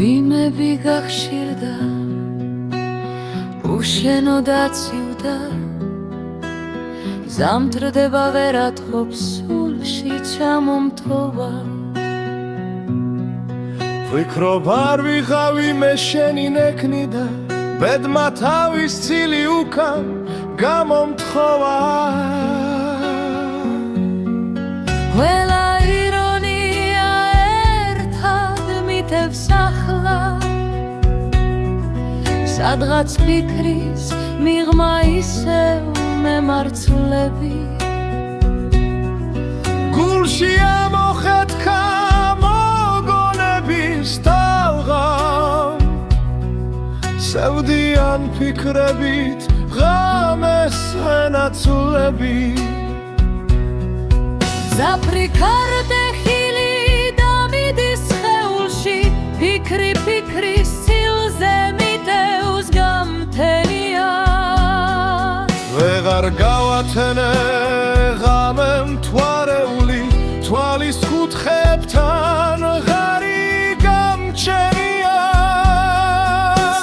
ვინმები გახშირდა უშენო დაცივდა ზამთრდება ვერატყობს სულში ჩამომთოვა ვფიქრობ არ ვიღავი მე შენი ნექნიდა ბედმა თავის ცილი უკან გამომთხოვა ყველა ირონია ერთად მითევს ახლა სადღაც ფიქრის მიღმა ისევ მემარცვლები გულში ამოხეთქა მოგონების ტალღა სევდიან ფიქრებით ღამეს ენაცვლები ზაფრიქარდე ხილი დამიდის სხეულში ფიქრი ფიქრის ცილზე მიტევს გამთენია ვეღარ გავათენე ღამე მთვარეული თვალის კუთხეებთან ღარი გამჩენია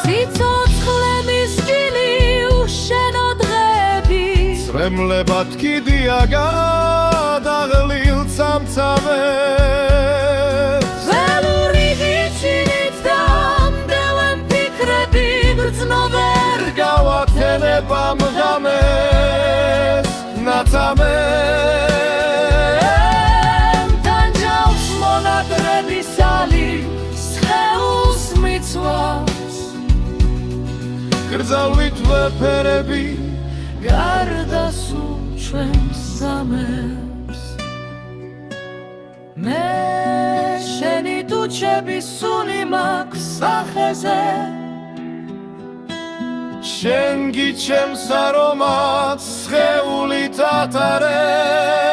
სიცოცხლების ჭილი უშენო დღეები წრემლებად კიდია გადაღლილ წამწამებს ველური გიჩინით და მდელენ ფიქრები გრძნობერ გავათენებამ ღამეს ნათამეს თანჯავს მონადრების ალი სხეულს მიცვავს გრძალვით ვეფერები გარდა სულ ჩვენს სამებს მე შენი ტუჩების სუნი მაქვს სახეზე შენ გიჩემს არომატს სხეულით ატარებ